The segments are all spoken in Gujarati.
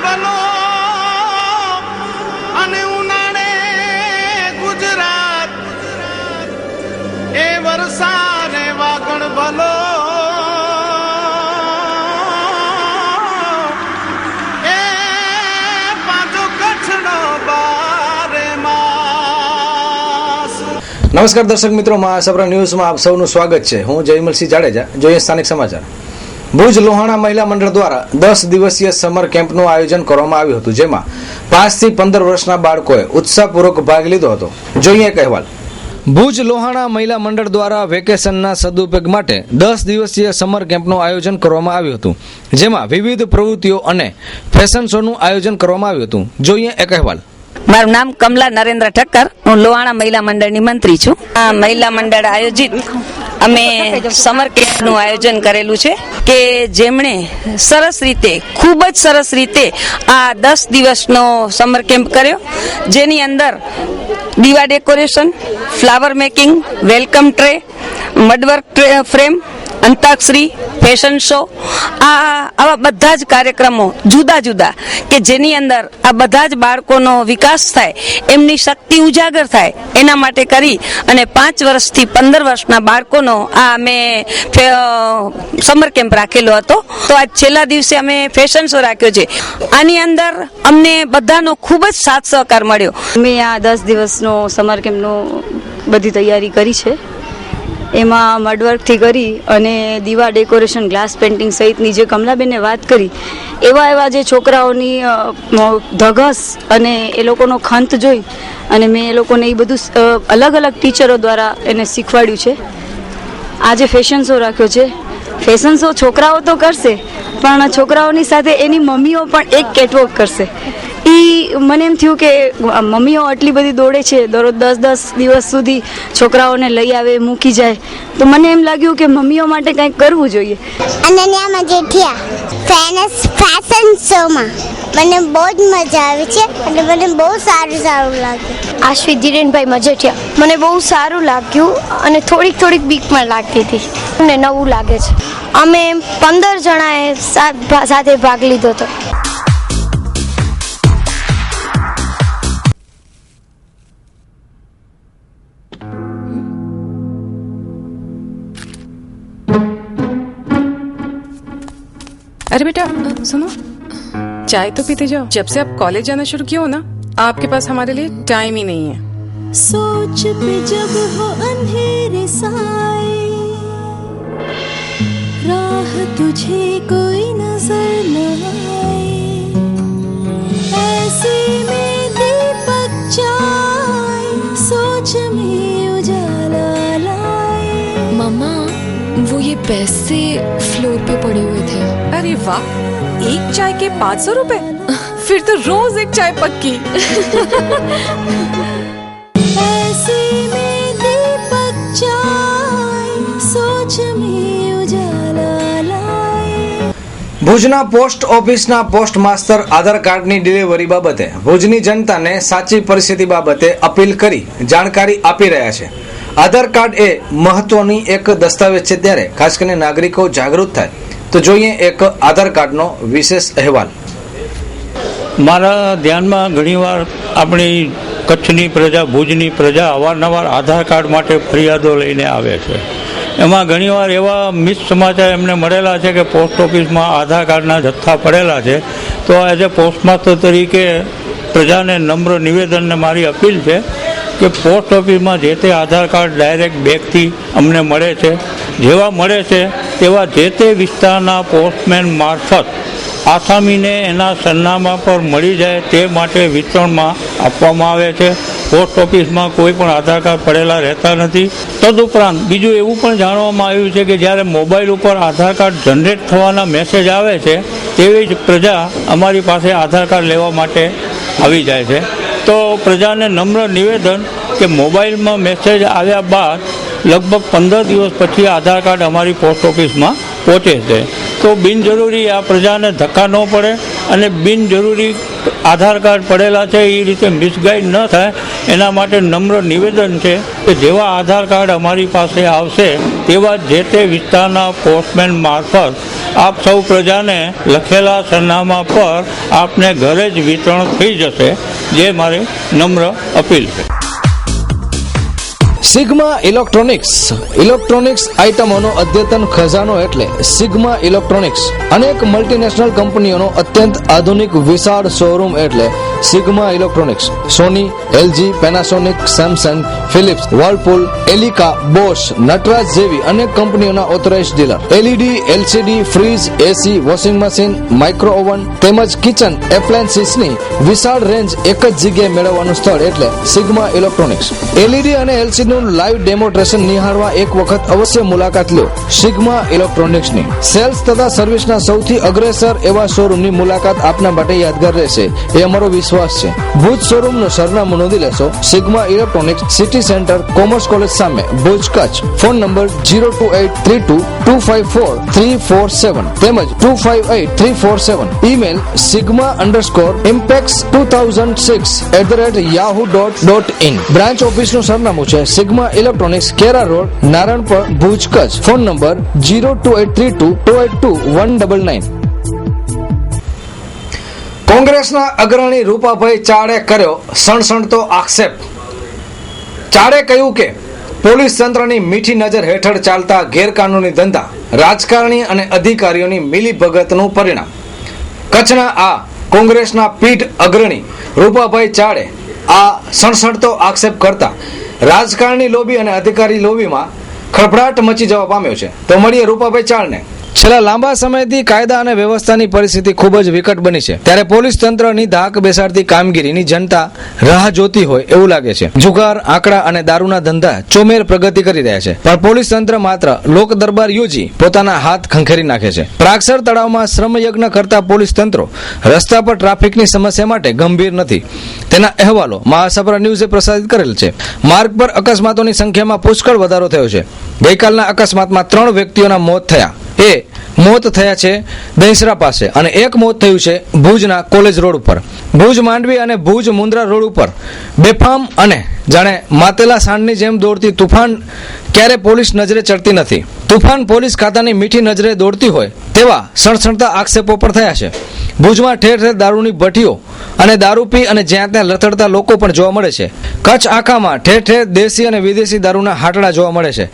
ભલો અને ઉનાળે ગુજરાત એ વરસાદ વાગણ ભલો એ પાછો કચ્છનો બારે માસ। નમસ્કાર દર્શક મિત્રો, મહાસભા ન્યૂઝમાં આપ સૌનું સ્વાગત છે। હું જયમલસિંહ જાડેજા। જોઈએ સ્થાનિક સમાચાર। ભુજ લોહાણા મહિલા મંડળ દ્વારા 10 દિવસીય સમર કેમ્પનું આયોજન કરવામાં આવ્યું હતું, જેમાં 5 થી 15 વર્ષના બાળકોએ ઉત્સાહપૂર્વક ભાગ લીધો હતો। જોઈએ એક અહેવાલ। ભુજ લોહાણા મહિલા મંડળ દ્વારા વેકેશનના સદુપયોગ માટે 10 દિવસીય સમર કેમ્પનું આયોજન કરવામાં આવ્યું હતું, જેમાં વિવિધ પ્રવૃત્તિઓ અને ફેશન શોનું આયોજન કરવામાં આવ્યું હતું। જોઈએ એક અહેવાલ। મારું નામ કમલા નરેન્દ્ર ઠક્કર, હું લોહાણા મહિલા મંડળની મંત્રી છું। આ મહિલા મંડળ આયોજિત અમે સમર કેમ્પનું આયોજન કરેલું છે કે જેમણે સરસ રીતે, ખૂબ જ સરસ રીતે આ 10 દિવસનો સમર કેમ્પ કર્યો, જેની અંદર દીવા decoration, flower making, welcome tray, mudwork frame, antakshari, fashion show, આવા બધા જ કાર્યક્રમો જુદા જુદા કે જેની અંદર આ બધા જ બાળકોનો વિકાસ થાય, એમની શક્તિ ઉજાગર થાય, એના માટે કરી અને 5 વર્ષથી 15 વર્ષના બાળકોનો આ અમે સમર કેમ્પ રાખેલો હતો। તો આજ છેલ્લા દિવસે અમે ફેશન શો રાખ્યો છે। આની અંદર અમને બધાનો ખૂબ જ સાથ સહકાર મળ્યો। અમે આ 10 દિવસનો સમર કેમ્પનો બધી તૈયારી કરી છે। એમાં મડવર્કથી કરી અને દીવા ડેકોરેશન, ગ્લાસ પેઇન્ટિંગ સહિતની જે કમલાબેને વાત કરી, એવા જે છોકરાઓની ધગસ અને એ લોકોનો ખંત જોઈ અને મેં એ લોકોને એ બધું અલગ અલગ ટીચરો દ્વારા એને શીખવાડ્યું છે। આજે ફેશન શો રાખ્યો છે। ફેશન શો છોકરાઓ તો કરશે, પણ છોકરાઓની સાથે એની મમ્મીઓ પણ એક કેટવોક કરશે। મને એમ થયું કે મમ્મીઓ આટલી બધી દોડે છે, દરરોજ 10 દિવસ સુધી છોકરાઓને લઈ આવે, મૂકી જાય, તો મને એમ લાગ્યું કે મમ્મીઓ માટે કંઈક કરવું જોઈએ। અનન્યા મજેઠિયા, ફેશન શોમાં મને બહુ જ મજા આવી છે અને મને બહુ સારું લાગ્યું। આશ્વિત ધીરેનભાઈ મજેઠિયા, મને બહુ સારું લાગ્યું અને થોડીક બીક પણ લાગતી હતી અને નવું લાગે છે। અમે 15 જણાએ સાથે ભાગ લીધો હતો। अरे बेटा सुनो, चाय तो पीते जाओ। जब से आप कॉलेज जाना शुरू किया हो ना, आपके पास हमारे लिए टाइम ही नहीं है। सोच पे जब हो अंधेरे साए, राह तुझे कोई नजर न आए, ऐसे में दीपक जाए, सोच में उजाला लाए। मम्मा, वो ये पैसे फ्लोर पे पड़े हुए थे। अरे वाह, एक चाय के 500 रुपए? फिर तो रोज एक चाय पक्की। ऐसे में दीपक जाए, सोच में उजाला लाए। ભુજના પોસ્ટ ઓફિસના પોસ્ટ માસ્ટર આધાર કાર્ડની ડિલિવરી બાબતે ભુજની જનતાને સાચી પરિસ્થિતિ બાબતે અપીલ કરી જાણકારી આપી રહ્યા છે। આધાર કાર્ડ એ મહત્વની એક દસ્તાવેજ છે, ત્યારે ખાસ કરીને નાગરિકો જાગૃત થાય। તો જોઈએ એક આધાર કાર્ડનો વિશેષ અહેવાલ। મારા ધ્યાનમાં ઘણીવાર આપણી કચ્છની પ્રજા, ભુજની પ્રજા અવારનવાર આધાર કાર્ડ માટે ફરિયાદો લઈને આવે છે। એમાં ઘણીવાર એવા મિસ સમાચાર એમને મળેલા છે કે પોસ્ટ ઓફિસમાં આધાર કાર્ડના જથ્થા પડેલા છે। તો એઝ એ પોસ્ટ માસ્ટર તરીકે પ્રજાને નમ્ર નિવેદનને મારી અપીલ છે કે પોસ્ટ ઓફિસમાં જે તે આધાર કાર્ડ ડાયરેક્ટ બેગથી અમને મળે છે, જેવા મળે છે તેવા જે તે વિસ્તારના પોસ્ટમેન મારફત આસામીને એના સરનામા પર મળી જાય તે માટે વિતરણમાં આપવામાં આવે છે। પોસ્ટ ઓફિસમાં કોઈ પણ આધાર કાર્ડ પડેલા રહેતા નથી। તદુપરાંત બીજું એવું પણ જાણવામાં આવ્યું છે કે જ્યારે મોબાઈલ ઉપર આધાર કાર્ડ જનરેટ થવાના મેસેજ આવે છે, તેવી જ પ્રજા અમારી પાસે આધાર કાર્ડ લેવા માટે આવી જાય છે। તો પ્રજાને નમ્ર નિવેદન કે મોબાઈલમાં મેસેજ આવ્યા બાદ લગભગ 15 દિવસ પછી આધાર કાર્ડ અમારી પોસ્ટ ઓફિસમાં પહોંચે છે। તો બિનજરૂરી આ પ્રજાને ધક્કા ન પડે અને બિનજરૂરી આધાર કાર્ડ પડેલા છે એ રીતે મિસગાઈડ ન થાય એના માટે નમ્ર નિવેદન છે કે જેવા આધાર કાર્ડ અમારી પાસે આવશે તેવા જે તે વિસ્તારના પોસ્ટમેન મારફત આપ સૌ પ્રજાને લખેલા સરનામા પર આપને ઘરે જ વિતરણ થઈ જશે, જે મારી નમ્ર અપીલ છે. સિગ્મા ઇલેક્ટ્રોનિક્સ આઇટમોનો અદ્યતન ખજાનો એટલે સિગ્મા ઇલેક્ટ્રોનિક્સ. અનેક મલ્ટીનેશનલ કંપનીઓનો અત્યંત આધુનિક વિશાળ શોરૂમ એટલે Sigma electronics. Sony, LG, Panasonic, Samsung, Philips, Whirlpool, Elica, Bosch, Nataraj જેવી અનેક કંપનીઓના authorized dealer. LED, LCD, fridge, AC, washing machine, micro oven તેમજ કિચન એપ્લાયન્સીસની વિશાળ રેન્જ એક જ જગ્યાએ મેળવવાનું સ્થળ એટલે સિગ્મા ઇલેક્ટ્રોનિક્સ. એલઈડી અને એલસીડી નું લાઈવ ડેમોન્સ્ટ્રેશન નિહાળવા એક વખત અવશ્ય મુલાકાત લો સિગ્મા ઇલેક્ટ્રોનિક્સની. સેલ્સ તથા સર્વિસના સૌથી અગ્રેસર એવા શોરૂમની મુલાકાત આપના માટે યાદગાર રહેશે એ અમારો વિશ્વાસ છે. ભુજ શોરૂમનું સરનામું નોંધી લેશો. Sigma electronics, city centre, commerce college સામે, ભુજ, કચ્છ. ફોન નંબર 02832254347 તેમજ 258347. Email sigma_impex2006@yahoo.in. બ્રાન્ચ ઓફિસનું સરનામું છે Sigma electronics, Kera road, Naranpar, Bhuj, Kutch. Phone number 02832282199. કોંગ્રેસના અગ્રણી રૂપાભાઈ ચાડે કર્યો સણસણતો આક્ષેપ. ચાડે કહ્યું કે પોલીસ તંત્રની મીઠી નજર હેઠળ ચાલતા ગેરકાનૂની ધંધા રાજકારણી અને અધિકારીઓની મિલીભગતનું પરિણામ. કચ્છના આ કોંગ્રેસના પીઢ અગ્રણી રૂપાભાઈ ચાડે આ સણસણતો આક્ષેપ કરતા રાજકારણી લોબી અને અધિકારી લોબીમાં ખળભળાટ મચી જવા પામ્યો છે. તો મળીએ રૂપાભાઈ ચાડને. છેલ્લા લાંબા સમયથી કાયદા અને વ્યવસ્થાની પરિસ્થિતિ ખૂબ જ વિકટ બની છે, ત્યારે પોલીસ તંત્રની ધાક બેસાડતી કામગીરીની જનતા રાહ જોતી હોય એવું લાગે છે. જુગાર, આંકડા અને દારૂના ધંધા ચોમેર પ્રગતિ કરી રહ્યા છે, પણ પોલીસ તંત્ર માત્ર લોક દરબાર યોજી પોતાના હાથ ખંખેરી નાખે છે. પ્રાક્ષર તળાવમાં શ્રમયજ્ઞ કરતા પોલીસ તંત્રો રસ્તા પર ટ્રાફિકની સમસ્યા માટે ગંભીર નથી. તેના અહેવાલો મહાસપરા ન્યૂઝે પ્રસારિત કરેલ છે. માર્ગ પર અકસ્માતોની સંખ્યામાં પુષ્કળ વધારો થયો છે. ગઈકાલના અકસ્માતમાં 3 વ્યક્તિઓના મોત થયા. મોત થયા છે દહીસરા પાસે અને એક મોત થયું છે ભુજના કોલેજ રોડ ઉપર. ભુજ માંડવી અને ભુજ મુન્દ્રા રોડ ઉપર બેફામ અને જાણે માતેલા સાંડની જેમ દોડતી તુફાન ક્યારે પોલીસ નજરે ચડતી નથી. તુફાન પોલીસ ખાતાની મીઠી નજરે દોડતી હોય તેવા સણસણતા આક્ષેપો પણ થયા છે. ભુજમાં ઠેર ઠેર દારૂની ભઠ્ઠીઓ અને દારૂ પી અને જ્યાં ત્યાં લથડતા લોકો પણ જોવા મળે છે. કચ્છ આખામાં ઠેર ઠેર દેશી અને વિદેશી દારૂના હાટડા જોવા મળે છે.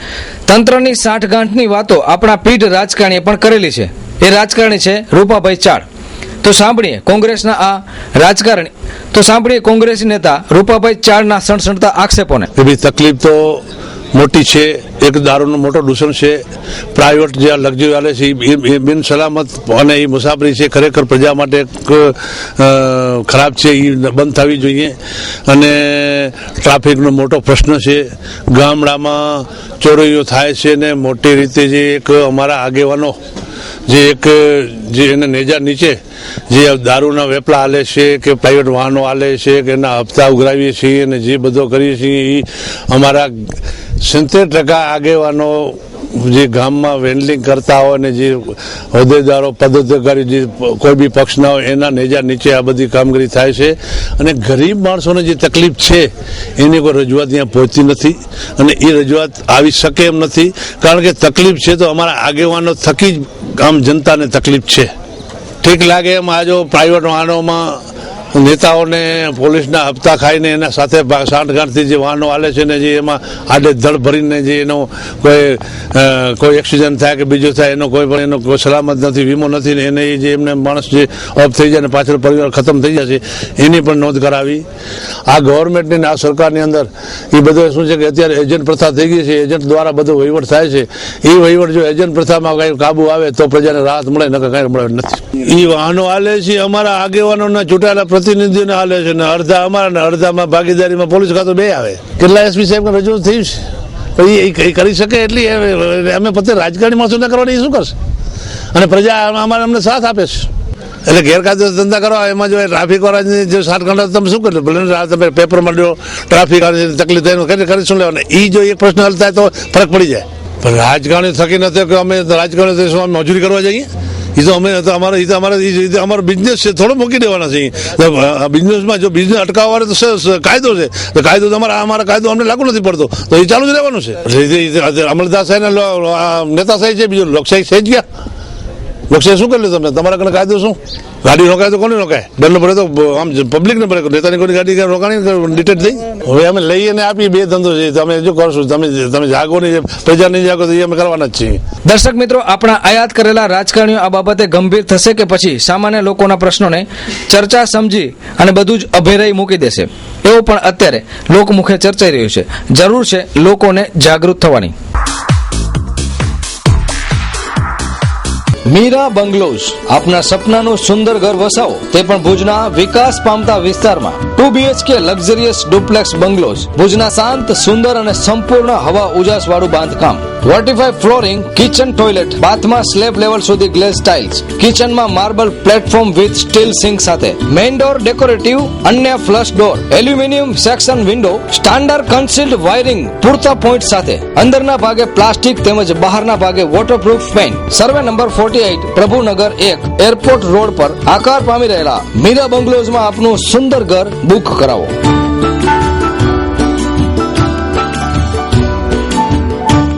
તંત્રની સાઠગાંઠની વાતો આપણા પીઢ રાજકારણીએ પણ કરેલી છે. એ રાજકારણી છે રૂપાભાઈ ચાડ. તો સાંભળીએ કોંગ્રેસી નેતા રૂપાભાઈ ચાડના સણસણતા આક્ષેપોને. તકલીફ તો મોટી છે. એક દારૂનો મોટો દૂષણ છે. પ્રાઇવેટ જે લક્ઝરી વાલે છે એ બિન સલામત અને એ મુસાફરી છે ખરેખર પ્રજા માટે ખરાબ છે. એ બંધ થવી જોઈએ. અને ટ્રાફિકનો મોટો પ્રશ્ન છે. ગામડામાં ચોરીઓ થાય છે ને મોટી રીતે જે એક અમારા આગેવાનો જે એને નેજા નીચે જે દારૂના વેપલા હાલે છે કે પ્રાઇવેટ વાહનો હાલે છે કે એના હપ્તા ઉઘરાવીએ છીએ અને જે બધો કરીએ છીએ એ અમારા 70% આગેવાનો જે ગામમાં વેન્ડલિંગ કરતા હોય ને જે હોદ્દેદારો પદાધિકારી જે કોઈ બી પક્ષના હોય એના નેજા નીચે આ બધી કામગીરી થાય છે. અને ગરીબ માણસોને જે તકલીફ છે એની કોઈ રજૂઆત ત્યાં પહોંચતી નથી અને એ રજૂઆત આવી શકે એમ નથી. કારણ કે તકલીફ છે તો અમારા આગેવાનો થકી જ આમ જનતાને તકલીફ છે. ઠીક લાગે એમ આ જો પ્રાઇવેટ વાહનોમાં નેતાઓને પોલીસના હપ્તા ખાઈને એના સાથે સાંઠગાંઠથી જે વાહનો હાલે છે ને જે એમાં આડે ધડ ભરીને જે એનો કોઈ એક્સિડન્ટ થાય કે બીજું થાય એનો કોઈ પણ એનો કોઈ સલામત નથી, વીમો નથી ને એને જે એમને માણસ જે ઓફ થઈ જાય ને પાછળ પરિવાર ખતમ થઈ જશે એની પણ નોંધ કરાવી. આ ગવર્મેન્ટની આ સરકારની અંદર એ બધું શું છે કે અત્યારે એજન્ટ પ્રથા થઈ ગઈ છે. એજન્ટ દ્વારા બધો વહીવટ થાય છે. એ વહીવટ જો એજન્ટ પ્રથામાં કંઈ કાબુ આવે તો પ્રજાને રાહત મળે નકર કંઈ મળે નથી. એ વાહનો હાલે છે અમારા આગેવાનોના ચૂંટાયેલા પ્રતિનિધિઓને હાલે છે ને અડધા અમારા ને અડધામાં ભાગીદારીમાં પોલીસ ખાતું બે આવે. કેટલા એસપી સાહેબ રજૂ થયું છે એ કરી શકે એટલી અમે પોતે રાજકારણી માણસો ના કરવાની શું કરશે અને પ્રજા અમારે અમને સાથ આપે છે. એટલે ગેરકાયદે ધંધા કરવા એમાં જો ટ્રાફિક વાળાની જે 60 ઘંટા તમે શું કરી ભલે તમે પેપરમાં લો ટ્રાફિક તકલીફ થાય કરી શું લેવાના. એ જો એક પ્રશ્ન હલ થાય તો ફરક પડી જાય. પણ રાજકારણી થકી નથી કે અમે રાજકારણી અમે મજૂરી કરવા જઈએ એ તો અમારો બિઝનેસ છે, થોડો મૂકી દેવાના છે. બિઝનેસમાં જો બિઝનેસ અટકાવવાનો તો કાયદો છે, તો કાયદો તો અમારા કાયદો અમને લાગુ નથી પડતો, તો એ ચાલુ જ રહેવાનું છે. અમલદાર સાહેબ નેતા સાહેબ છે, બીજું લોકશાહી છે જ ક્યાં? લોકશાહી શું કરી લે તમે? તમારા કને કાયદો શું? ગાડી રોકાય તો કોને રોકાય? દંડ ભરે તો આમ પબ્લિક ને ભરે, નેતાની કોઈ ગાડી રોકાણી ડિટેટ થઈ. હવે અમે લઈને આપીએ, બે ધંધો છે, તમે જો કરશું, તમે જાગો નહીં, પ્રજા નહીં જાગો તો એ અમે કરવાના જ છીએ. દર્શક મિત્રો, આપણા આયાત કરેલા રાજકારણીઓ આ બાબતે ગંભીર થશે કે પછી સામાન્ય લોકોના પ્રશ્નોને ચર્ચા સમજી અને બધું જ અભેરાઈ મૂકી દેશે, એવું પણ અત્યારે લોકમુખે ચર્ચાઈ રહ્યું છે. જરૂર છે લોકોને જાગૃત થવાની. મીરા બંગલોઝ, આપના સપનાનું સુંદર ઘર વસાવો, તે પણ ભુજના વિકાસ પામતા વિસ્તારમાં. 2 BHK લક્ઝરિયસ ડુપ્લેક્સ બંગલોઝ, ભુજના શાંત, સુંદર અને સંપૂર્ણ હવા ઉજાસ વાળું બાંધકામ. વર્ટિફાઈ ફ્લોરિંગ, કિચન ટોયલેટ, બાથમાં સ્લેબ લેવલ સુધી ગ્લેઝ ટાઇલ્સ, કિચનમાં marble platform with steel sink સાથે, મેઇન ડોર ડેકોરેટિવ, અન્ય flush door, aluminium section window, standard concealed wiring પૂરતા પોઈન્ટ સાથે, અંદરના ભાગે પ્લાસ્ટિક તેમજ બહારના ભાગે waterproof paint. Survey number 48, Prabhunagar 1, airport road પર આકાર પામી રહેલા મીરા બંગલોઝમાં આપનું સુંદર ઘર બુક કરાવો.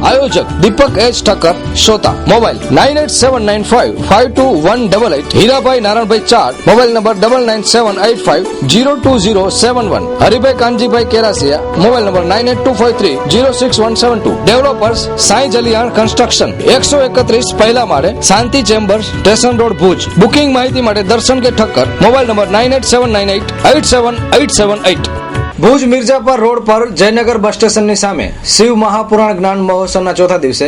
આયોજક દીપક એચ ઠક્કર, શ્રોતા mobile 9879552188, Hirabhai Narayanbhai Chat, mobile number 9978502071, Haribhai Kanjibhai Kerasiya, mobile number 9825306172. Developers Sai Jaliyan construction, 131 પહેલા માળે, Shanti chambers, station road, Bhuj. Booking માહિતી માટે Darshan K Thakkar, mobile number 9879887878. Bhuj Mirjapar road પર જયનગર બસ સ્ટેશનની સામે શિવ મહાપુરાણ જ્ઞાન મહોત્સવના ચોથા દિવસે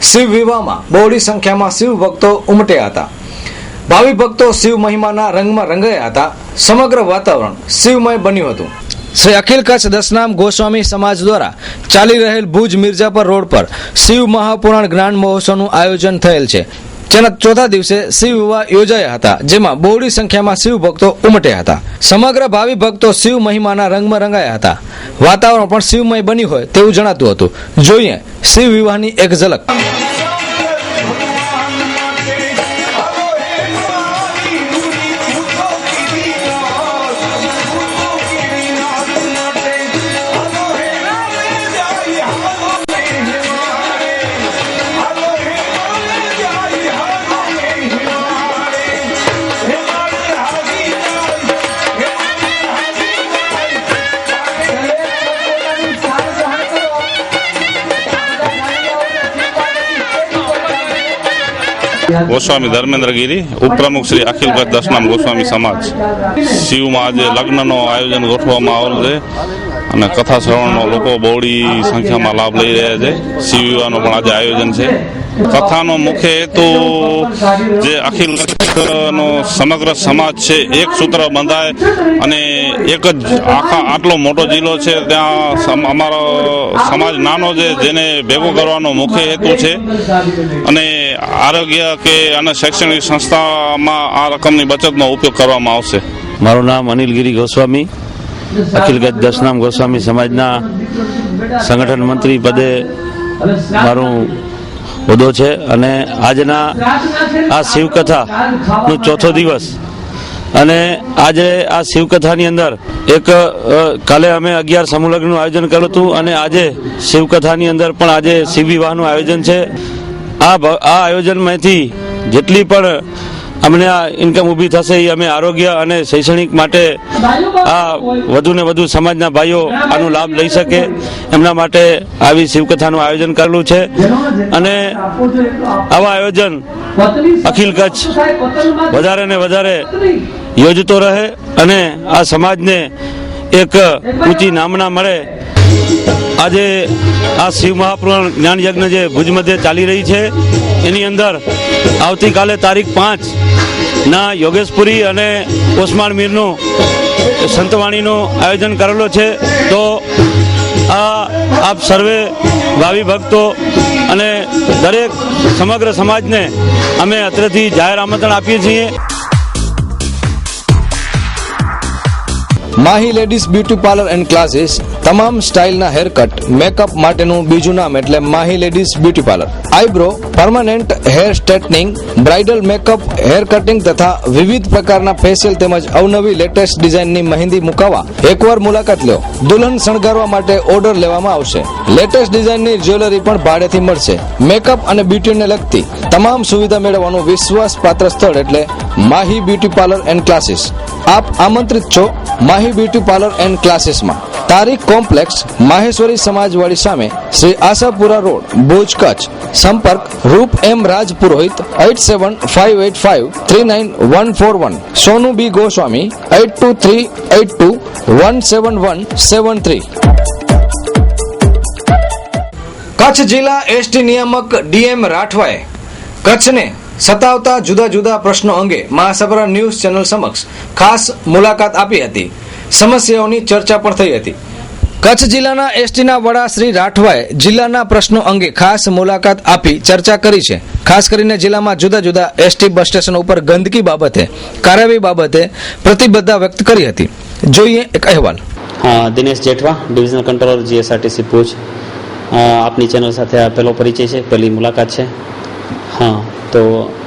શિવ વિવાહમાં બહોળી સંખ્યામાં શિવ ભક્તો ઉમટ્યા હતા. ભાવિ ભક્તો શિવ મહિમાના રંગમાં રંગાયા હતા. સમગ્ર વાતાવરણ શિવમય બન્યું હતું. શ્રી અખિલ કચ્છ દશનામ ગોસ્વામી સમાજ દ્વારા ચાલી રહેલ ભુજ મિર્જાપર રોડ પર શિવ મહાપુરાણ જ્ઞાન મહોત્સવનું આયોજન થયેલ છે, જેના ચોથા દિવસે શિવ વિવાહ યોજાયા હતા, જેમાં બહોળી સંખ્યામાં શિવ ભક્તો ઉમટ્યા હતા. સમગ્ર ભાવિ ભક્તો શિવ મહિમાના રંગમાં રંગાયા હતા. વાતાવરણ પણ શિવમય બન્યું હોય તેવું જણાતું હતું. જોઈએ શિવ વિવાહની એક ઝલક. ગોસ્વામી ધર્મેન્દ્ર ગીરી, ઉપપ્રમુખ શ્રી અખિલ કચ્છ દશનામ ગોસ્વામી સમાજ. શિવમાં આજે લગ્નનો આયોજન ગોઠવવામાં આવેલ છે અને કથા શ્રવણનો લોકો બહોળી સંખ્યામાં લાભ લઈ રહ્યા છે. શિવ વિવાહનો પણ આજે આયોજન છે. કથાનો મુખ્ય હેતુ જે અખિલ કચ્છનો સમગ્ર સમાજ છે એક સૂત્ર બંધાય અને એક જ આટલો મોટો જિલ્લો છે ત્યાં અમારો સમાજ નાનો છે જેને ભેગો કરવાનો મુખ્ય હેતુ છે અને આરોગ્ય કે અને શૈક્ષણિક સંસ્થામાં આ રકમની બચતનો ઉપયોગ કરવામાં આવશે. મારું નામ અનિલગીરી ગોસ્વામી, અખિલ કચ્છ દશનામ ગોસ્વામી સમાજના સંગઠન મંત્રી પદે મારું હોદ્દો છે અને આજના આ શિવકથાનો ચોથો દિવસ અને આજે આ શિવકથાની અંદર એક કાલે અમે 11 સમૂહ લગ્નનું આયોજન કર્યું હતું અને આજે શિવકથાની અંદર પણ આજે શિવ વિવાહનું આયોજન છે. આ આયોજનમાંથી જેટલી પણ અમને આ ઇન્કમ ઊભી થશે એ અમે આરોગ્ય અને શૈક્ષણિક માટે આ વધુ ને વધુ સમાજના ભાઈઓ આનો લાભ લઈ શકે એમના માટે આવી શિવકથાનું આયોજન કરેલું છે અને આવા આયોજન અખિલ કચ્છ વધારે ને વધારે યોજતો રહે અને આ સમાજને એક ઊંચી નામના મળે. આજે આ શિવ મહાપુરાણ જ્ઞાન યજ્ઞ જે ભુજ મધ્યે ચાલી રહી છે એની અંદર આવતીકાલે તારીખ 5 ના યોગેશપુરી અને ઓસમાણ મીરનું સંતવાણીનું આયોજન કરેલો છે. તો આપ સર્વે ભાવિ ભક્તો અને દરેક સમગ્ર સમાજને અમે અત્રેથી જાહેર આમંત્રણ આપીએ છીએ. Mahi ladies beauty parlour and classes તમામ સ્ટાઇલના હેરકટ મેકઅપ માટેનું બીજું નામ એટલે Mahi ladies beauty parlour. Eyebrow, permanent hair straightening, bridal makeup, hair cutting તથા વિવિધ પ્રકારના ફેશિયલ તેમજ અવનવી લેટેસ્ટ ડિઝાઇનની મહેંદી મુકાવવા એકવાર મુલાકાત લો. દુલ્હન શણગારવા માટે ઓર્ડર લેવામાં આવશે. લેટેસ્ટ ડિઝાઇનની જ્વેલરી પણ ભાડેથી મળશે. મેકઅપ અને બ્યુટીને લગતી તમામ સુવિધા મેળવવાનું વિશ્વાસપાત્ર સ્થળ એટલે Mahi beauty parlour and classes. આપ આમંત્રિત છો માહી બ્યુટી પાર્લર એન્ડ ક્લાસીસમાં. તારીખ કોમ્પ્લેક્સ માહેશ્વરી સમાજવાડી સામે, શ્રી આશાપુરા રોડ, ભુજ, કચ્છ. સંપર્ક રૂપ એમ રાજ પુરોહિત 8758539141. સોનુ બી ગોસ્વામી 8238217173. કચ્છ જિલ્લા એસટી નિયામક ડીએમ રાઠવાએ કચ્છને સતાવતા જુદા જુદા પ્રશ્નો અંગે મહાસભા ન્યૂઝ ચેનલ સમક્ષ ખાસ મુલાકાત આપી હતી. સમસ્યાઓની ચર્ચા પણ થઈ હતી. કચ્છ જિલ્લાના એસટીના વડા શ્રી રાઠવાએ જિલ્લાના પ્રશ્નો અંગે ખાસ મુલાકાત આપી ચર્ચા કરી છે. ખાસ કરીને જિલ્લામાં જુદા જુદા એસટી બસ સ્ટેશન ઉપર ગંદકી બાબતે, કાર્યવાહી બાબતે પ્રતિબદ્ધતા વ્યક્ત કરી હતી. જોઈએ એક અહેવાલ. Dinesh Jethwa, divisional controller GSRTC Bhuj. આપની ચેનલ સાથે આ પહેલો પરિચય છે, પહેલી મુલાકાત છે. તો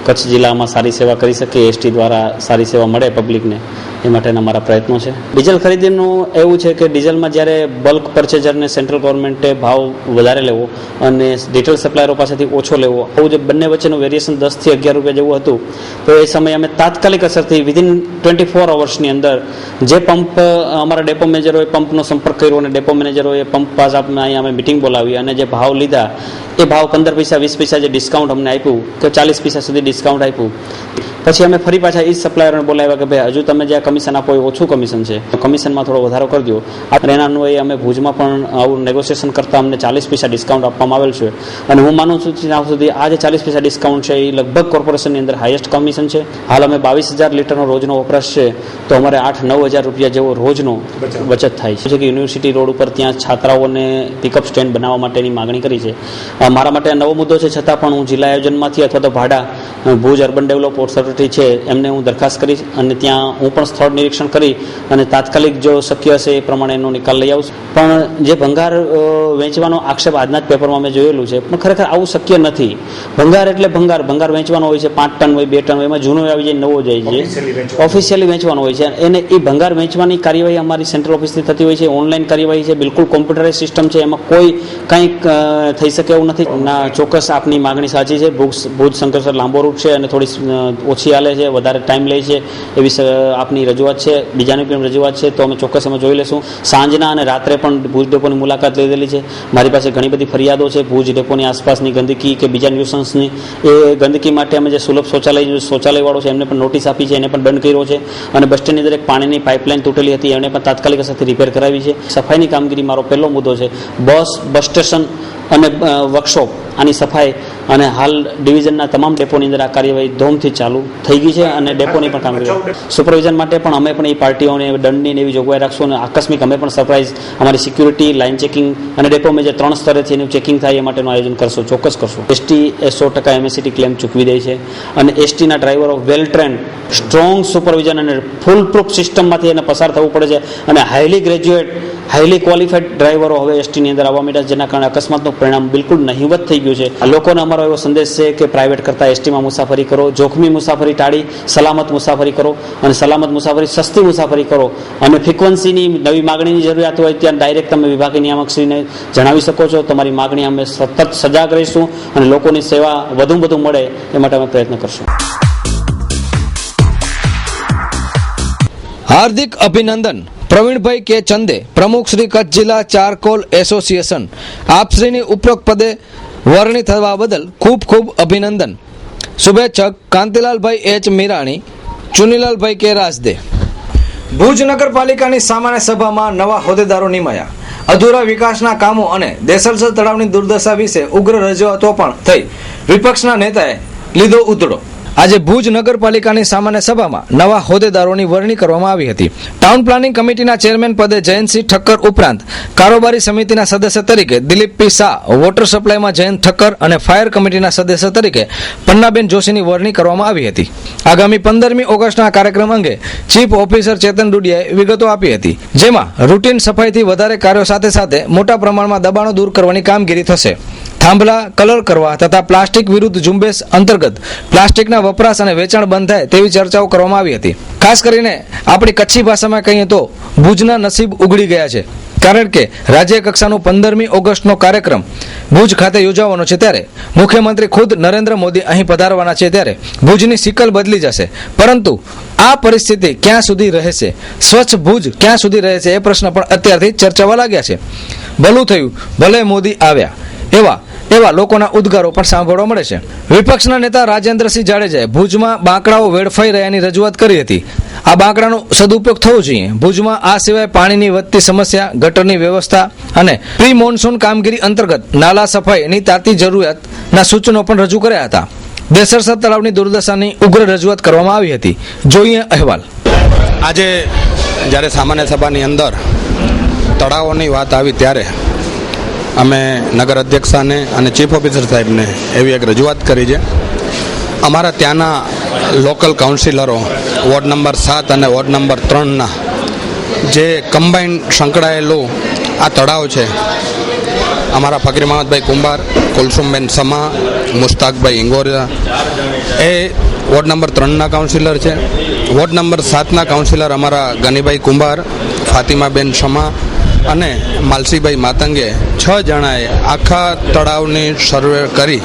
કચ્છ જિલ્લામાં સારી સેવા કરી શકે, એસટી દ્વારા સારી સેવા મળે પબ્લિકને, એ માટેના મારા પ્રયત્નો છે. ડીઝલ ખરીદીનું એવું છે કે ડીઝલમાં જ્યારે બલ્ક પરચેઝરને સેન્ટ્રલ ગવર્મેન્ટે ભાવ વધારે લેવો અને રિટેલ સપ્લાયરો પાસેથી ઓછો લેવો, આવું જે બંને વચ્ચેનું વેરિએશન 10 થી 11 રૂપિયા જેવું હતું, તો એ સમયે અમે તાત્કાલિક અસરથી વિધિન 24 અવર્સની અંદર જે પંપ અમારા ડેપો મેનેજરોએ પંપનો સંપર્ક કર્યો અને ડેપો મેનેજરોએ પંપ પાસ અહીંયા અમે મિટિંગ બોલાવી અને જે ભાવ લીધા એ ભાવ 15 પૈસા 20 પૈસા જે ડિસ્કાઉન્ટ અમને આપ્યું કે 40 પૈસા સુધી ડિસ્કાઉન્ટ આપ્યું. પછી અમે ફરી પાછા એ જ સપ્લાયરોને બોલાવ્યા કે ભાઈ હજુ તમે જે કમિશન આપો એ ઓછું કમિશન છે, કમિશનમાં થોડો વધારો કરી દો. અને એના અન્વયે અમે ભુજમાં પણ આવું નેગોશિએશન કરતા અમને 40 પૈસા ડિસ્કાઉન્ટ આપવામાં આવેલ છે. અને હું માનું છું ત્યાં સુધી આ જે 40 પૈસા ડિસ્કાઉન્ટ છે એ લગભગ કોર્પોરેશનની અંદર હાઈએસ્ટ કમિશન છે. હાલ અમે 22,000 લીટરનો રોજનો વપરાશ છે, તો અમારે 8-9 હજાર રૂપિયા જેવો રોજનો બચત થાય છે. કે યુનિવર્સિટી રોડ ઉપર ત્યાં છાત્રાઓને પિકઅપ સ્ટેન્ડ બનાવવા માટેની માગણી કરી છે. મારા માટે નવો મુદ્દો છે, છતાં પણ હું જિલ્લા આયોજનમાંથી અથવા તો ભાડા ભુજ અર્બન ડેવલપ ઓથોરિટી છે એમને હું દરખાસ્ત કરીશ અને ત્યાં હું પણ સ્થળ નિરીક્ષણ કરી અને તાત્કાલિક જો શક્ય હશે એ પ્રમાણે એનો નિકાલ લઈ આવું. પણ જે ભંગાર વેચવાનો આક્ષેપ આજના જ પેપરમાં મેં જોયેલું છે, પણ ખરેખર આવું શક્ય નથી. ભંગાર એટલે ભંગાર વેચવાનો હોય છે, 5 ટન હોય, 2 ટન હોય, એમાં જૂનો આવી જાય, નવો જાય છે, ઓફિશિયલી વેચવાનો હોય છે. એને એ ભંગાર વેચવાની કાર્યવાહી અમારી સેન્ટ્રલ ઓફિસથી થતી હોય છે, ઓનલાઈન કાર્યવાહી છે, બિલકુલ કોમ્પ્યુટરાઇઝ સિસ્ટમ છે, એમાં કોઈ કંઈક થઈ શકે એવું નથી. ના, ચોક્કસ આપની માગણી સાચી છે. ભુજ શંકરસર લાંબો રૂટ છે અને થોડી ઓછી હાલે છે, વધારે ટાઈમ લે છે, એવી આપની રજૂઆત છે. બીજાની પણ રજૂઆત છે, તો અમે ચોક્કસ એમાં જોઈ લેશું. સાંજના અને રાત્રે પણ ભુજ ડેપોની મુલાકાત લીધેલી છે. મારી પાસે ઘણી બધી ફરિયાદો છે ભુજ ડેપોની આસપાસની ગંદકી કે બીજા ન્યુસન્સની. એ ગંદકી માટે અમે જે સુલભ શૌચાલયવાળો છે એમને પણ નોટિસ આપી છે, એને પણ દંડ કર્યો છે. અને બસ સ્ટેન્ડની અંદર એક પાણીની પાઇપલાઇન તૂટેલી હતી, એને પણ તાત્કાલિક અસરથી રિપેર કરાવી છે. સફાઈની કામગીરી મારો પહેલો મુદ્દો છે. બસ સ્ટેશન અને વર્કશોપ આની સફાઈ અને હાલ ડિવિઝનના તમામ ડેપોની અંદર આ કાર્યવાહી ધોમથી ચાલુ થઈ ગઈ છે અને ડેપોની પણ કામગીરી સુપરવિઝન માટે પણ અમે પણ એ પાર્ટીઓને દંડની એવી જોગવાઈ રાખશું અને આકસ્મિક અમે પણ સરપ્રાઇઝ અમારી સિક્યુરિટી, લાઇન ચેકિંગ અને ડેપો મેજર 3 સ્તરેથી એનું ચેકિંગ થાય એ માટેનું આયોજન કરશું, ચોક્કસ કરશું. એસટી એ 100% MSCT ક્લેમ ચૂકવી દે છે અને એસટીના ડ્રાઈવરો વેલ ટ્રેન્ડ, સ્ટ્રોંગ સુપરવિઝન અને ફૂલ પ્રૂફ સિસ્ટમમાંથી એને પસાર થવું પડે છે અને હાઈલી ગ્રેજ્યુએટ, હાઈલી ક્વોલિફાઈડ ડ્રાઈવરો હવે એસટીની અંદર આવવા માંડ્યા, જેના કારણે અકસ્માતનું પરિણામ બિલકુલ નહિવત થઈ ગયું છે. લોકોને અમારો એવો સંદેશ છે કે પ્રાઇવેટ કરતાં એસટીમાં મુસાફરી કરો, જોખમી મુસાફરી ટાળી સલામત મુસાફરી કરો અને સલામત મુસાફરી, સસ્તી મુસાફરી કરો. અને ફ્રિકવન્સીની નવી માગણીની જરૂરિયાત હોય ત્યાં ડાયરેક્ટ તમે વિભાગીય નિયામકશ્રીને જણાવી શકો છો. તમારી માગણી અમે સતત સજાગ રહીશું અને લોકોની સેવા વધુ મળે એ માટે અમે પ્રયત્ન કરશું. હાર્દિક અભિનંદન. પ્રવીણભાઈ કે ચંદે, પ્રમુખ શ્રી કચ્છ જિલ્લા ચારકોલ એસોસિએશન. આપશ્રીની ઉપરોક્ત પદે વરણી થવા બદલ ખૂબ ખૂબ અભિનંદન. શુભેચ્છક કાંતિલાલભાઈ એચ મીરાણી, ચુનીલાલભાઈ કે રાજદે. ભુજ નગરપાલિકાની સામાન્ય સભામાં નવા હોદ્દેદારો નિમાયા. અધૂરા વિકાસના કામો અને દેસલસર તળાવની દુર્દશા વિશે ઉગ્ર રજૂઆતો પણ થઈ. વિપક્ષના નેતાએ લીધો ઉધડો. આજે ભુજ નગરપાલિકાની સામાન્ય સભામાં નવા હોદ્દેદારોની વરણી કરવામાં આવી હતી. ટાઉન પ્લાનિંગ કમિટીના ચેરમેન પદે જયંતસિંહ ઠક્કર ઉપરાંત કારોબારી સમિતિના સદસ્ય તરીકે દિલીપ પી શાહ, વોટર સપ્લાયમાં જયંત ઠક્કર અને ફાયર કમિટીના સદસ્ય તરીકે પન્નાબેન જોશીની વરણી કરવામાં આવી હતી. આગામી 15મી ઓગસ્ટના કાર્યક્રમ અંગે ચીફ ઓફિસર ચેતન ડુડિયાએ વિગતો આપી હતી, જેમાં રૂટીન સફાઈથી વધારે કાર્યો સાથે સાથે મોટા પ્રમાણમાં દબાણો દૂર કરવાની કામગીરી થશે. થાંભલા કલર કરવા તથા પ્લાસ્ટિક વિરુદ્ધ ઝુંબેશ અંતર્ગત પ્લાસ્ટિકના વપરાશ અને વેચાણ બંધ થાય તેવી ચર્ચાઓ કરવામાં આવી હતી. ખાસ કરીને આપણી કચ્છી ભાષામાં કહીએ તો ભુજના નસીબ ઉઘડી ગયા છે, કારણ કે રાજ્ય કક્ષાનો 15મી ઓગસ્ટનો કાર્યક્રમ ભુજ ખાતે યોજાવાનો છે. ત્યારે મુખ્યમંત્રી ખુદ નરેન્દ્ર મોદી અહીં પધારવાના છે. ત્યારે ભુજની સિકલ બદલી જશે, પરંતુ આ પરિસ્થિતિ ક્યાં સુધી રહેશે, સ્વચ્છ ભુજ ક્યાં સુધી રહેશે, એ પ્રશ્ન પણ અત્યારથી ચર્ચાવા લાગ્યા છે. ભલું થયું ભલે મોદી આવ્યા એવા લોકોના ઉદ્ગારો પણ સાંભળવા મળે છે. વિપક્ષના નેતા રાજેન્દ્રસિંહ જાડેજાએ ભુજમાં બાંકડાઓ વેડફાઈ રહ્યાની રજૂઆત કરી હતી. આ બાંકડાનો સદુપયોગ થવો જોઈએ. ભુજમાં આ સિવાય પાણીની વધતી સમસ્યા, ગટરની વ્યવસ્થા અને પ્રી મોન્સૂન કામગીરી અંતર્ગત નાલા સફાઈની તાતી જરૂરિયાતના સૂચનો પણ રજૂ કર્યા હતા. દેસરસદ તળાવની દુર્દશાની ઉગ્ર રજૂઆત કરવામાં આવી હતી. જોઈએ અહેવાલ. આજે જ્યારે સામાન્ય સભાની અંદર તળાવોની વાત આવી ત્યારે અમે નગર અધ્યક્ષાને અને ચીફ ઓફિસર સાહેબને એવી એક રજૂઆત કરી છે. અમારા ત્યાંના લોકલ કાઉન્સિલરો વોર્ડ નંબર 7 અને વોર્ડ નંબર 3ના જે કમ્બાઇન્ડ સંકળાયેલું આ તળાવ છે, અમારા ફકીર મહમદભાઈ કુંભાર, કુલસુમબેન સમા, મુસ્તાકભાઈ ઇંગોરિયા એ વોર્ડ નંબર 3ના કાઉન્સિલર છે. વોર્ડ નંબર 7ના કાઉન્સિલર અમારા ગનીભાઈ કુંભાર, ફાતિમાબેન સમા અને માલસીભાઈ માતંગે 6 જણાએ આખા તળાવની સર્વે કરી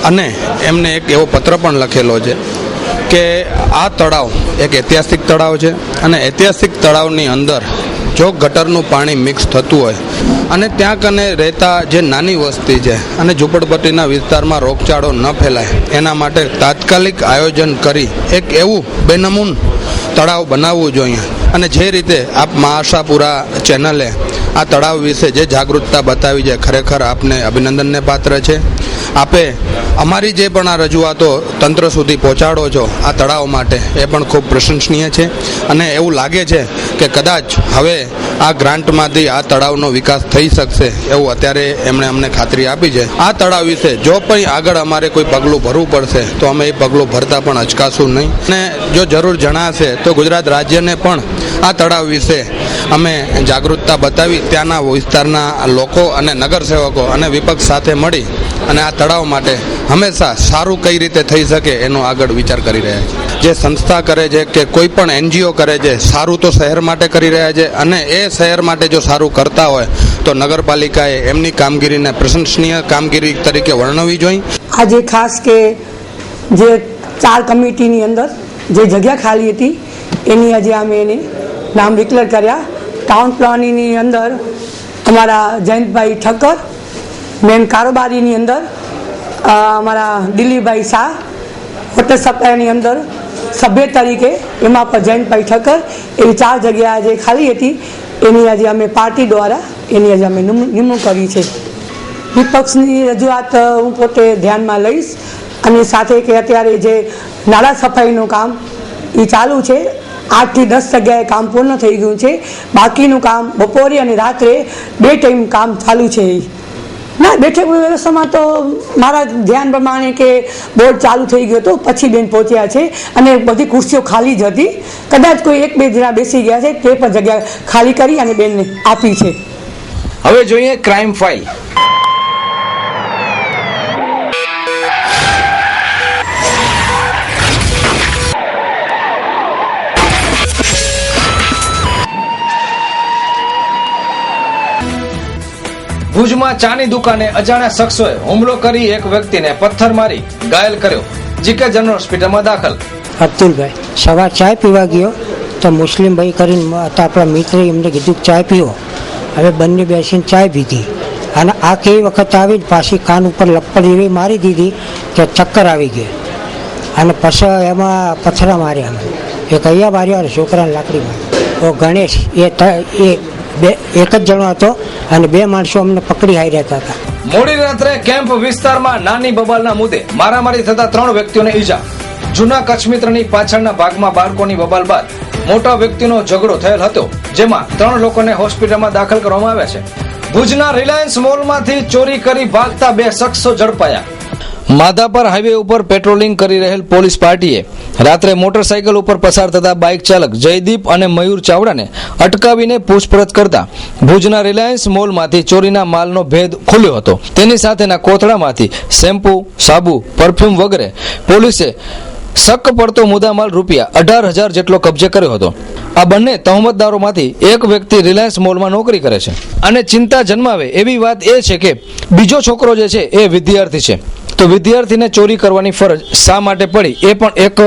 અને એમને એક એવો પત્ર પણ લખેલો છે કે આ તળાવ એક ઐતિહાસિક તળાવ છે અને ઐતિહાસિક તળાવની અંદર જો ગટરનું પાણી મિક્સ થતું હોય અને ત્યાં કને રહેતા જે નાની વસ્તી છે અને ઝૂંપડપટ્ટીના વિસ્તારમાં રોગચાળો ન ફેલાય એના માટે તાત્કાલિક આયોજન કરી એક એવું બેનમૂન તળાવ બનાવવું જોઈએ. અને જે રીતે આપ આશાપુરા ચેનલે આ તળાવ વિશે જે જાગૃતતા બતાવી છે, ખરેખર આપને અભિનંદનને પાત્ર છે. આપે અમારી જે પણ આ રજૂઆતો તંત્ર સુધી પહોંચાડો છો આ તળાવ માટે, એ પણ ખૂબ પ્રશંસનીય છે. અને એવું લાગે છે કે કદાચ હવે આ ગ્રાન્ટમાંથી આ તળાવનો વિકાસ થઈ શકશે એવું અત્યારે એમણે અમને ખાતરી આપી છે. આ તળાવ વિશે જો પણ આગળ અમારે કોઈ પગલું ભરવું પડશે તો અમે એ પગલું ભરતા પણ અચકાશું નહીં. અને જો જરૂર જણાશે તો ગુજરાત રાજ્યને પણ આ તળાવ વિશે અમે જાગૃતતા બતાવી ત્યાંના વિસ્તારના લોકો અને નગરસેવકો અને વિપક્ષ સાથે મળી અને આ તળાવ માટે હંમેશા સારું કઈ રીતે થઈ શકે એનો આગળ વિચાર કરી રહ્યા છે. જે સંસ્થા કરે છે કે કોઈ પણ એનજીઓ કરે છે, સારું તો શહેર માટે કરી રહ્યા છે અને એ શહેર માટે જો સારું કરતા હોય તો નગરપાલિકાએ એમની કામગીરીને પ્રશંસનીય કામગીરી તરીકે વર્ણવવી જોઈએ. આજે ખાસ કે જે 4 કમિટીની અંદર જે જગ્યા ખાલી હતી એની આજે અમે એને નામ ડિક્લેર કર્યા. ટાઉન પ્લાનિંગની અંદર અમારા જયંતભાઈ ઠક્કર, મેન કારોબારીની અંદર અમારા દિલીપભાઈ શાહ, વોટર સપ્લાયની અંદર સભ્ય તરીકે એમાં પણ જયંતભાઈ ઠક્કર, એવી 4 જગ્યા આજે ખાલી હતી. એની આજે અમે પાર્ટી દ્વારા એની આજે અમે નિમણૂક કરી છે. વિપક્ષની રજૂઆત હું પોતે ધ્યાનમાં લઈશ અને સાથે કે અત્યારે જે નાળા સફાઈનું કામ એ ચાલુ છે. 8 થી 10 જગ્યાએ કામ પૂર્ણ થઈ ગયું છે. બાકીનું કામ બપોરે અને રાત્રે 2 ટાઈમ કામ ચાલુ છે. ના, બેઠક વ્યવસ્થામાં તો મારા ધ્યાન પ્રમાણે કે બોર્ડ ચાલુ થઈ ગયો હતો પછી બેન પહોંચ્યા છે અને બધી ખુરશીઓ ખાલી જ હતી. કદાચ કોઈ 1-2 જણા બેસી ગયા છે તે પણ જગ્યા ખાલી કરી અને બેનને આપી છે. હવે જોઈએ ક્રાઇમ ફાઇલ. ભુજમાં ચાની દુકાને અજાણ્યા શખ્સોએ હુમલો કરી એક વ્યક્તિને પથ્થર મારી ઘાયલ કર્યો. જીકે જનરલ હોસ્પિટલમાં દાખલ. અબ્દુલભાઈ સવાર ચાય પીવા ગયો તો મુસ્લિમભાઈ કરીને હતા આપણા મિત્રે એમને કીધું ચાય પીવો. હવે બંને બેસીને ચાય પીધી અને આ કઈ વખત આવી પાછી કાન ઉપર લપડ એવી મારી દીધી કે ચક્કર આવી ગયો અને પછી એમાં પથ્થરા માર્યા. એ કયા માર્યા છોકરાને લાકડી મારી. તો ગણેશ એક જ જણો હતો અને 2 માણસો અમને પકડી આવી રહેતા હતા. મોડી રાત્રે કેમ્પ વિસ્તારમાં નાની બબાલના મુદ્દે મારામારી થતા 3 વ્યક્તિઓને ઈજા. જૂના કચ્છ મિત્રની પાછળના ભાગમાં બાળકોની બબાલ બાદ મોટા વ્યક્તિનો ઝઘડો થયેલ હતો, જેમાં 3 લોકોને હોસ્પિટલમાં દાખલ કરવામાં આવ્યા છે. ભુજના રિલાયન્સ મોલમાંથી ચોરી કરી ભાગતા 2 શખ્સો ઝડપાયા. માધાપર હાઈવે ઉપર પેટ્રોલિંગ કરી રહેલ પોલીસ પાર્ટીએ રાત્રે મોટરસાયકલ ઉપર પસાર થતા બાઇક ચાલક જયદીપ અને મયુર ચાવડાને અટકાવીને પૂછપરછ કરતા ભુજના રિલાયન્સ મોલમાંથી ચોરીના માલનો ભેદ ખુલ્યો હતો. તેની સાથેના કોથળામાંથી શેમ્પૂ, સાબુ, પરફ્યુમ વગેરે પોલીસે શક પડતો મુદ્દામાલ ₹18,000 જેટલો કબજે કર્યો હતો. આ બંને તહોમતદારોમાંથી એક વ્યક્તિ રિલાયન્સ મોલમાં નોકરી કરે છે. અને ચિંતા જન્માવે એવી વાત એ છે કે બીજો છોકરો જે છે એ વિદ્યાર્થી છે, તો વિદ્યાર્થીને ચોરી કરવાની ફરજ શા માટે પડી એ પણ એક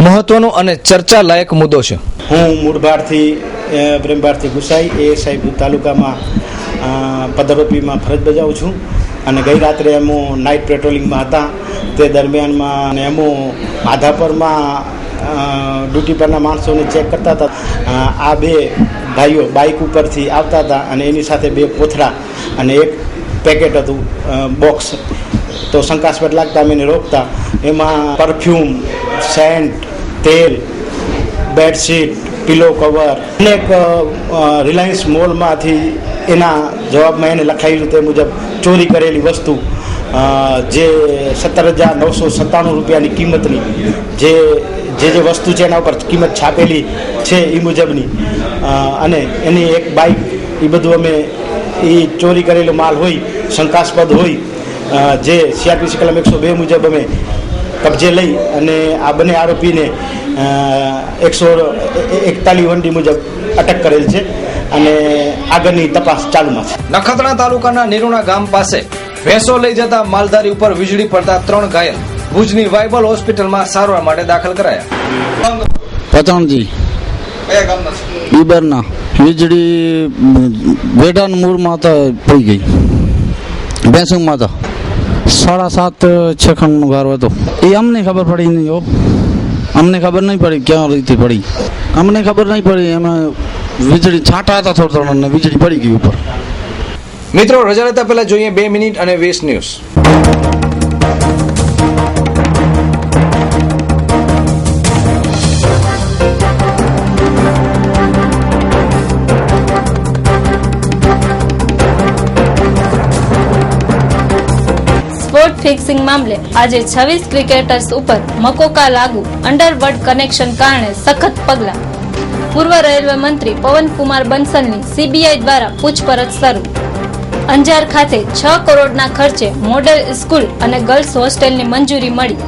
મહત્વનો અને ચર્ચા લાયક મુદ્દો છે. હું મૂળ ભારથી પ્રેમ ભારતી ગુસાઈ એએસઆઈ ભુજ તાલુકામાં પદરોપીમાં ફરજ બજાવું છું અને ગઈ રાત્રે અમે નાઇટ પેટ્રોલિંગમાં હતા. તે દરમિયાનમાં અમે માધાપરમાં ડ્યુટી પરના માણસોને ચેક કરતા હતા. આ 2 ભાઈઓ બાઇક ઉપરથી આવતા હતા અને એની સાથે 2 કોથળા અને એક પેકેટ હતું, બોક્સ. તો શંકાસ્પદ લાગતા અમે એને રોકતા. એમાં પરફ્યુમ, સેન્ટ, તેલ, બેડશીટ, પિલો કવર અનેક રિલાયન્સ મોલમાંથી એના જવાબમાં એને લખાયેલું તે મુજબ ચોરી કરેલી વસ્તુ જે 17,997 રૂપિયાની કિંમતની જે વસ્તુ છે એના ઉપર કિંમત છાપેલી છે એ મુજબની અને એની એક બાઇક, એ બધું અમે એ ચોરી કરેલો માલ હોય, શંકાસ્પદ હોય, જે CRPC કલમ 102 મુજબ અમે કબજે લઈ અને આ બંને આરોપીને 141 વંડી મુજબ અટક કરેલ છે અને આગળની તપાસ ચાલુમાં છે. નખત્રાણા તાલુકાના નિરોણા ગામ પાસે ભેંસો લઈ જતા માલધારી ઉપર વીજળી પડતા 3 ઘાયલ ભુજની વાઇબલ હોસ્પિટલમાં સારવાર માટે દાખલ કરાયા. પતણજી બીબરના વીજળી વેડાન મૂળમાં તો પડી ગઈ. ભેંસુમાં તો 7:30 નો ગારો હતો. એ અમને ખબર પડી નહીં હો, અમને ખબર નહીં પડી ક્યાં રીતે પડી, અમને ખબર નહીં પડી. એમાં વીજળી છાંટા હતા થોડા અને વીજળી પડી ગઈ ઉપર. મિત્રો, રજા લેતા પહેલા જોઈએ 2 મિનિટ અને 20 ન્યૂઝ. સ્પોટ ફિક્સિંગ મામલે આજે 26 ક્રિકેટર્સ ઉપર મકોકા લાગુ, અંડરવર્લ્ડ કનેક્શન કારણે સખત પગલાં. પૂર્વ રેલવે મંત્રી પવનકુમાર બંસલની CBI દ્વારા પૂછપરછ શરૂ. અંજાર ખાતે 6 કરોડના ખર્ચે મોડેલ સ્કૂલ અને ગર્લ્સ હોસ્ટેલની મંજૂરી મળી.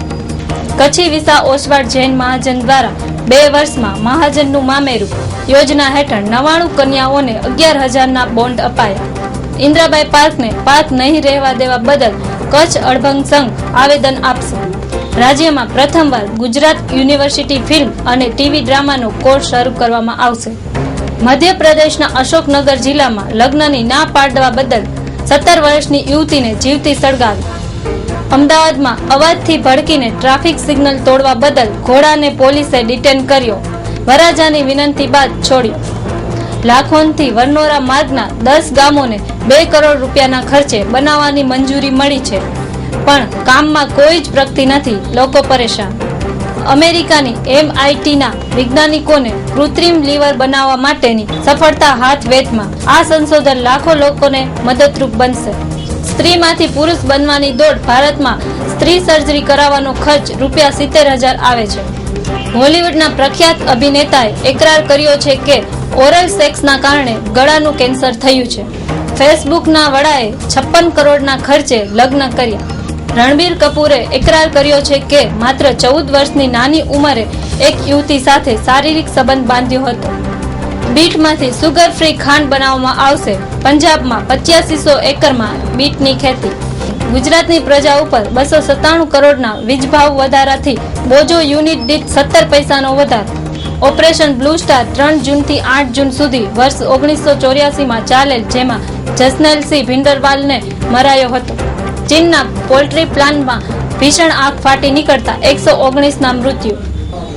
કચ્છી વિસા ઓસવાડ જૈન મહાજન દ્વારા 2 વર્ષમાં મહાજનનું મામેરું યોજના હેઠળ 99 કન્યાઓને 11,000ના બોન્ડ અપાયા. ઇન્દ્રાબાઈ પાર્કને પાર્ક નહીં રહેવા દેવા બદલ કચ્છ અડભંગ સંઘ આવેદન આપશે. રાજ્યમાં પ્રથમવાર ગુજરાત યુનિવર્સિટી ફિલ્મ અને ટીવી ડ્રામાનો કોર્સ શરૂ કરવામાં આવશે. મધ્યપ્રદેશના અશોકનગર જિલ્લામાં લગ્નની ના પાડવા બદલ 17 વર્ષની યુવતીને જીવતી સળગાવી. અમદાવાદમાં અવાજથી ભડકીને ટ્રાફિક સિગ્નલ તોડવા બદલ ઘોડાને પોલીસે ડિટેન કર્યો. વરરાજાની વિનંતી બાદ છોડ્યો. લાખોનથી વરનોરા માર્ગના 10 ગામોને 2 કરોડ રૂપિયાના ખર્ચે બનાવવાની મંજૂરી મળી છે, પણ કામમાં કોઈ જ પ્રગતિ નથી. લોકો પરેશાન. અમેરિકાની MITના વૈજ્ઞાનિકોને કૃત્રિમ લીવર બનાવવા માટેની સફળતા હાથ વેધમાં. આ સંશોધન લાખો લોકોને મદદરૂપ બનશે. સ્ત્રીમાંથી પુરુષ બનવાની દોડ. ભારતમાં સ્ત્રી સર્જરી કરાવવાનો ખર્ચ ₹70,000 આવે છે. હોલિવૂડના પ્રખ્યાત અભિનેતાએ એકરાર કર્યો છે કે ઓરલ સેક્સના કારણે ગળાનું કેન્સર થયું છે. ફેસબુકના વડાએ 56 કરોડના ખર્ચે લગ્ન કર્યા. રણબીર કપૂરે એકરાર કર્યો છે કે માત્ર 14 વર્ષની નાની ઉંમરે એક યુવતી સાથે શારીરિક સંબંધ બાંધ્યો હતો. બીટમાંથી સુગર ફ્રી ખાંડ બનાવવામાં આવશે. પંજાબમાં 8500 એકરમાં બીટની ખેતી. ગુજરાતની પ્રજા ઉપર 297 કરોડના વીજભાવ વધારાથી બોજો યુનિટ દીઠ 17 પૈસાનો વધારો. ઓપરેશન બ્લુ સ્ટાર 3 જૂનથી 8 જૂન સુધી વર્ષ 1984માં ચાલેલ, જેમાં જસનેલસિંહ ભિંડરવાલને મરાયો હતો. ચીનના પોલ્ટ્રી પ્લાન્ટમાં ભીષણ આગ ફાટી નીકળતા 119ના મૃત્યુ.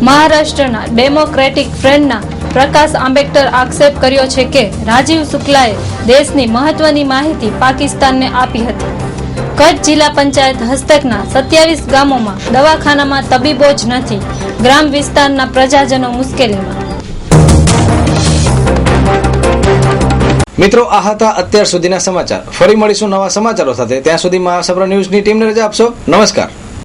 મહારાષ્ટ્રના ડેમોક્રેટિક ફ્રન્ટના પ્રકાશ આંબેડકર આક્ષેપ કર્યો છે કે રાજીવ શુક્લાએ દેશની મહત્વની માહિતી પાકિસ્તાનને આપી હતી. કચ્છ જિલ્લા પંચાયત હસ્તકના 27 ગામોમાં દવાખાનામાં તબીબો જ નથી. ગ્રામ વિસ્તારના પ્રજાજનો મુશ્કેલીમાં. મિત્રો, આ હતા અત્યાર સુધીના સમાચાર. ફરી મળીશું નવા સમાચારો સાથે. ત્યાં સુધી મહાસભા ન્યૂઝની ટીમને રજા આપશો. નમસ્કાર.